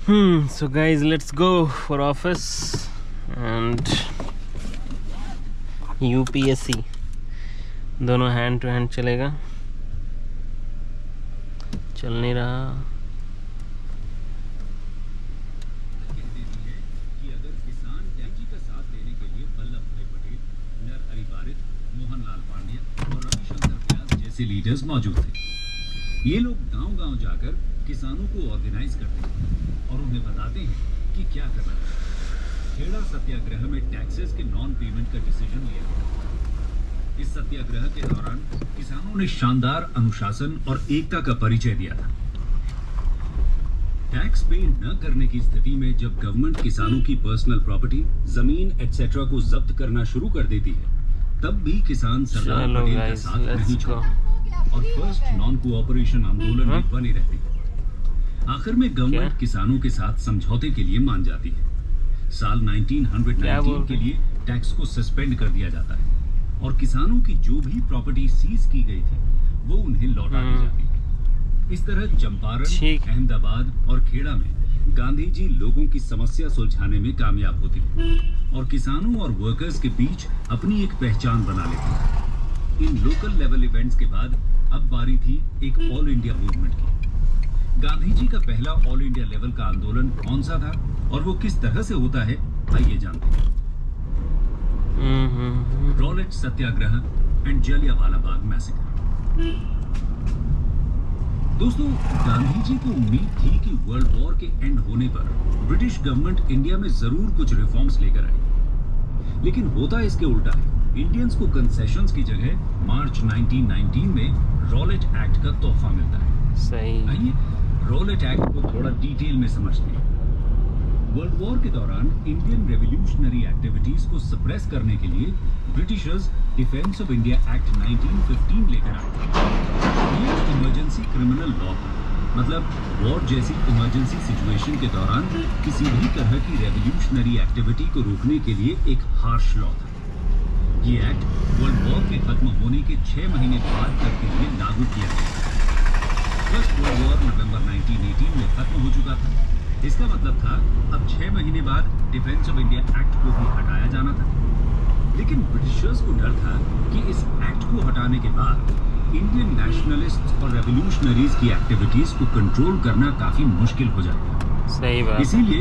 So guys, let's go for office and UPSC दोनों hand to hand चलेगा, चल नहीं रहा। लीडर्स मौजूद थे। ये लोग गांव-गांव जाकर किसानों को ऑर्गेनाइज करते हैं और उन्हें बताते हैं कि क्या करना है। खेड़ा सत्याग्रह में टैक्सेस के नॉन पेमेंट का डिसीजन लिया गया। इस सत्याग्रह के दौरान किसानों ने शानदार अनुशासन और एकता का परिचय दिया था। टैक्स पे न करने की स्थिति में जब गवर्नमेंट किसानों की पर्सनल प्रॉपर्टी, जमीन एटसेट्रा को जब्त करना शुरू कर देती है, तब भी किसान सरदार पटेल का साथ नहीं छोड़ते और फर्स्ट नॉन कोऑपरेशन आंदोलन में बने रहते हैं। आखिर में गवर्नमेंट किसानों के साथ समझौते के लिए मान जाती है। साल 1919 के लिए टैक्स को सस्पेंड कर दिया जाता है और किसानों की जो भी प्रॉपर्टी सीज की गई थी वो उन्हें लौटा दी जाती है। इस तरह चंपारण, अहमदाबाद और खेड़ा में गांधी जी लोगों की समस्या सुलझाने में कामयाब होते हैं और किसानों और वर्कर्स के बीच अपनी एक पहचान बना लेते हैं। इन लोकल लेवल इवेंट्स के बाद अब बारी थी एक ऑल इंडिया मूवमेंट की। गांधी जी का पहला ऑल इंडिया लेवल का आंदोलन कौन सा था और वो किस तरह से होता है, आइए जानते हैं। Rowlatt Satyagraha and Jallianwala Bagh massacre. दोस्तों, गांधी जी को उम्मीद थी कि वर्ल्ड वॉर के एंड होने पर ब्रिटिश गवर्नमेंट इंडिया में जरूर कुछ रिफॉर्म्स लेकर आएगी, लेकिन होता इसके उल्टा है। इंडियंस को कंसेशंस की जगह मार्च 1919 में रॉलेट एक्ट का तोहफा मिलता है। सही। आइए रॉलेट एक्ट को थोड़ा डिटेल में समझते हैं। वर्ल्ड वॉर के दौरान इंडियन रेवोल्यूशनरी एक्टिविटीज को सप्रेस करने के लिए Britishers defence of India act 1915 लेकर आए। ये इमरजेंसी क्रिमिनल लॉ था, मतलब वॉर जैसी इमरजेंसी सिचुएशन के दौरान किसी भी तरह की रेवोल्यूशनरी एक्टिविटी को रोकने के लिए एक हार्श लॉ था। ये एक्ट वर्ल्ड वॉर के खत्म होने के 6 महीने बाद तक के लिए लागू किया गया। फर्स्ट वर्ल्ड वॉर नवंबर 1918 में खत्म हो चुका था। इसका मतलब था अब 6 महीने बाद डिफेंस ऑफ इंडिया एक्ट को भी हटाया जाना था। लेकिन ब्रिटिशर्स को डर था कि इस एक्ट को हटाने के बाद इंडियन नेशनलिस्ट और रेवोल्यूशनरीज की एक्टिविटीज को कंट्रोल करना काफी मुश्किल हो जाएगा। सही बात। इसीलिए